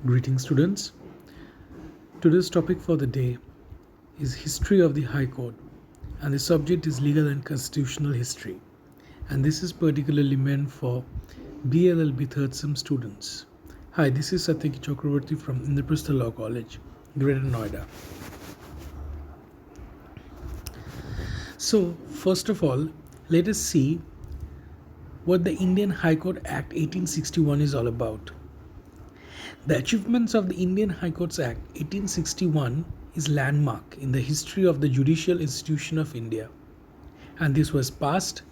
Greetings, students. Today's topic for the day is History of the High Court, and the subject is Legal and Constitutional History. And this is particularly meant for BLLB third sem students. Hi, this is Satyaki Chakravarti from Indraprastha Law College, Greater Noida. So, first of all, let us see what the Indian High Court Act 1861 is all about. The achievements of the Indian High Courts Act 1861 is landmark in the history of the judicial institution of India. And this was passed,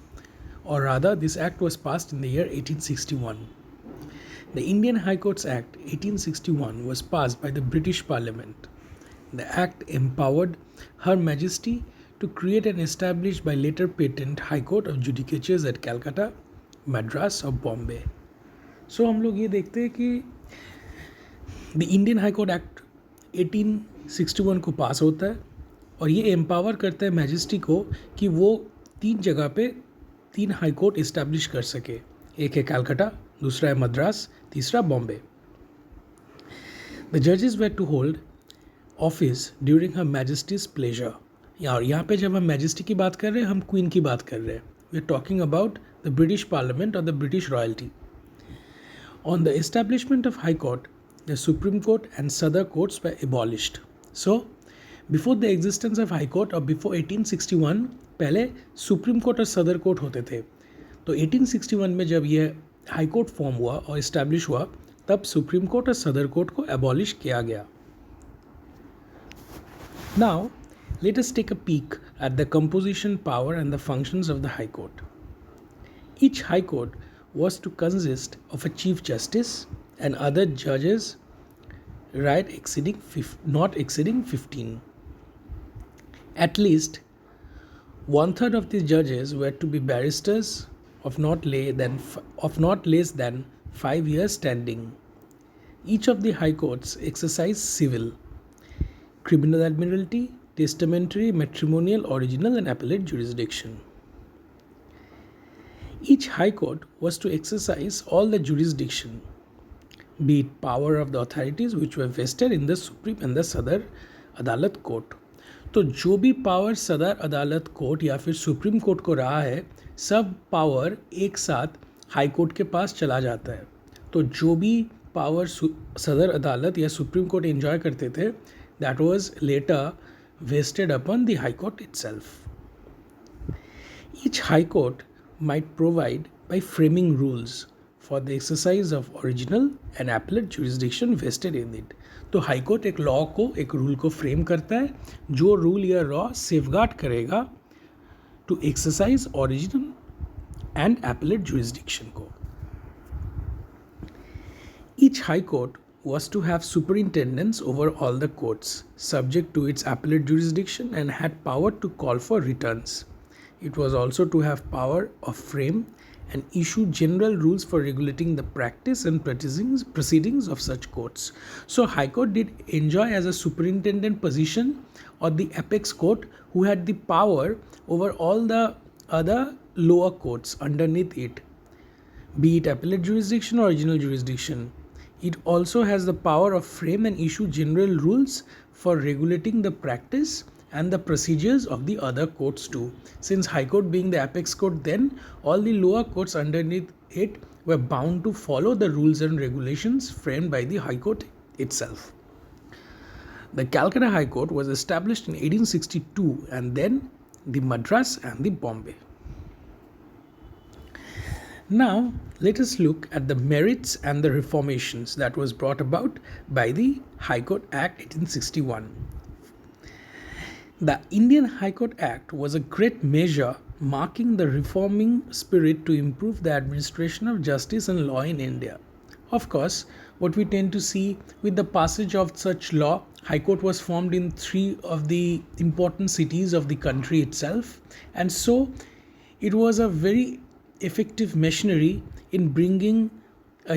or rather this act was passed in the year 1861. The Indian High Courts Act 1861 was passed by the British Parliament. The act empowered Her Majesty to create and establish by later patent High Court of Judicatures at Calcutta, Madras और बॉम्बे. सो हम लोग ये देखते हैं कि the Indian high court act 1861 को पास होता है और ये एम्पावर करता है मैजेस्टी को कि वो 3 जगह पे 3 हाई कोर्ट इस्टेब्लिश कर सके. एक है कलकत्ता, दूसरा है मद्रास, तीसरा बॉम्बे. द जजेस were to hold office during her majesty's pleasure. यहाँ पे जब हम मैजेस्टी की बात कर रहे हैं, हम क्वीन की बात कर रहे हैं. We are talking about the British parliament और the British royalty. On the establishment of High Court, the Supreme Court and Sadar courts were abolished. So, before the existence of High Court or before 1861, पहले Supreme Court और Sadar Court होते थे. तो 1861 में जब ये High Court form हुआ और इस्टेब्लिश हुआ, तब Supreme Court और Sadar Court को abolish किया गया. Now, let us take a peek at the composition, power and the functions of the High Court. Each High Court was to consist of a Chief Justice and other judges, right, not exceeding 15. At least 1/3 of the judges were to be barristers of not less than 5 years standing. Each of the High Courts exercised civil, criminal admiralty, testamentary, matrimonial, original and appellate jurisdiction. Each High Court was to exercise all the jurisdiction, be it power of the authorities which were vested in the Supreme and the Sadar Adalat Court. तो जो भी power सदर अदालत court या फिर supreme court को रहा है, सब पावर एक साथ हाई कोर्ट के पास चला जाता है. तो जो भी पावर सदर अदालत या सुप्रीम कोर्ट एंजॉय करते थे, that was later vested upon the high court itself. Each high court might provide by framing rules for the exercise of original and appellate jurisdiction vested in it. तो high court एक law को, एक rule को frame करता है, जो rule या law safeguard करेगा to exercise original and appellate jurisdiction को. Each high court was to have superintendence over all the courts, subject to its appellate jurisdiction, and had power to call for returns. It was also to have power of frame and issue general rules for regulating the practice and proceedings of such courts. So High Court did enjoy as a superintendent position or the apex court who had the power over all the other lower courts underneath it, be it appellate jurisdiction or original jurisdiction. It also has the power of frame and issue general rules for regulating the practice and the procedures of the other courts too. Since High Court being the apex court, then all the lower courts underneath it were bound to follow the rules and regulations framed by the High Court itself. The Calcutta High Court was established in 1862 and then the Madras and the Bombay. Now let us look at the merits and the reformations that was brought about by the High Court Act 1861. The Indian High Court Act was a great measure marking the reforming spirit to improve the administration of justice and law in India. Of course, what we tend to see with the passage of such law, High Court was formed in 3 of the important cities of the country itself, and so it was a very effective machinery in bringing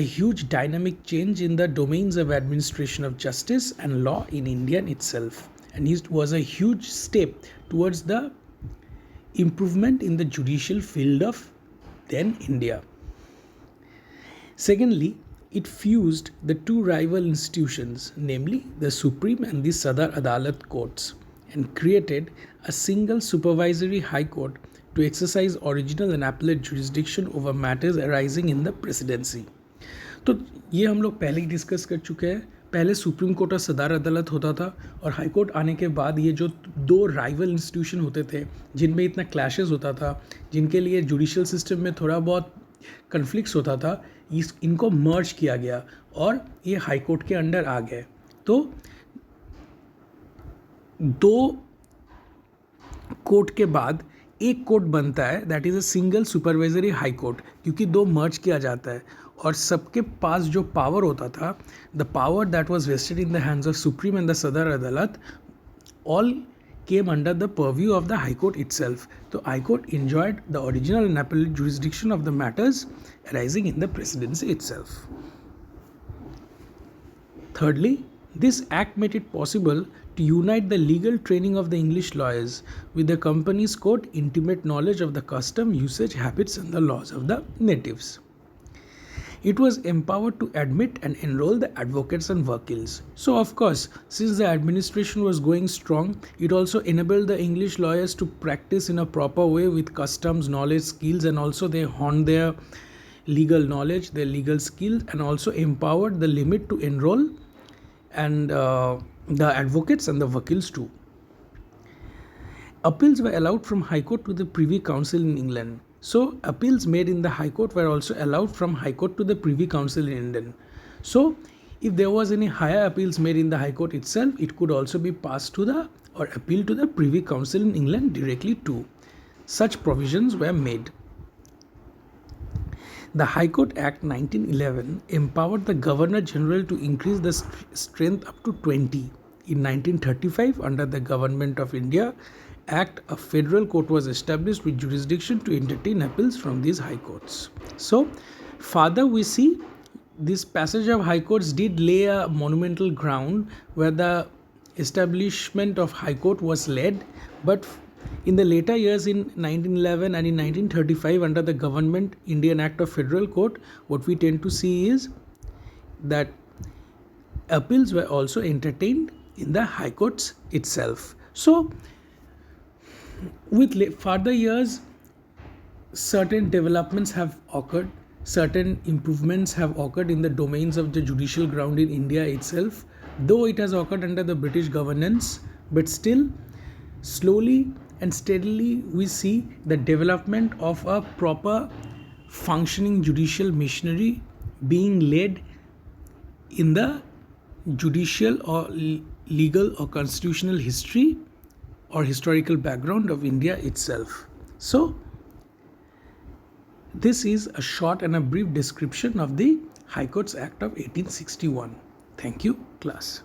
a huge dynamic change in the domains of administration of justice and law in India itself. And it was a huge step towards the improvement in the judicial field of then India. Secondly, it fused the two rival institutions, namely the Supreme and the Sadar Adalat courts, and created a single supervisory high court to exercise original and appellate jurisdiction over matters arising in the presidency. तो ये हम लोग पहले ही discuss कर चुके हैं. पहले supreme court और सदार अदालत होता था, और हाई कोर्ट आने के बाद ये जो दो राइवल इंस्टीट्यूशन होते थे जिनमें इतना क्लैशेस होता था, जिनके लिए जुडिशियल सिस्टम में थोड़ा बहुत कन्फ्लिक्ट्स होता था, इनको मर्ज किया गया और ये हाई कोर्ट के अंडर आ गए. तो दो कोर्ट के बाद एक कोर्ट बनता है, that is a single supervisory high court, क्योंकि दो मर्ज किया जाता है. और सबके पास जो पावर होता था, the power that was vested in the hands of supreme and the Sadar Adalat, all came under the purview of the High Court itself. So High Court enjoyed the original and appellate jurisdiction of the matters arising in the presidency itself. Thirdly, this act made it possible to unite the legal training of the English lawyers with the company's court intimate knowledge of the custom, usage, habits and the laws of the natives. It was empowered to admit and enroll the advocates and vakils. So of course, since the administration was going strong, it also enabled the English lawyers to practice in a proper way with customs, knowledge, skills, and also they honed their legal knowledge, their legal skills, and also empowered the limit to enroll and the advocates and the vakils too. Appeals were allowed from High Court to the Privy Council in England. So appeals made in the High Court were also allowed from High Court to the Privy Council in England. So if there was any higher appeals made in the High Court itself, it could also be passed to the or appealed to the Privy Council in England directly too. Such provisions were made. The High Court Act 1911 empowered the Governor General to increase the strength up to 20. In 1935, under the Government of India Act, a federal court was established with jurisdiction to entertain appeals from these high courts. So, further we see this passage of high courts did lay a monumental ground where the establishment of high court was led, but in the later years in 1911 and in 1935 under the Government Indian Act of Federal Court, what we tend to see is that appeals were also entertained in the high courts itself. So, with further years, certain developments have occurred, certain improvements have occurred in the domains of the judicial ground in India itself, though it has occurred under the British governance, but still, slowly and steadily, we see the development of a proper functioning judicial machinery being led in the judicial or legal or constitutional history or historical background of India itself. So, this is a short and a brief description of the High Courts Act of 1861. Thank you, class.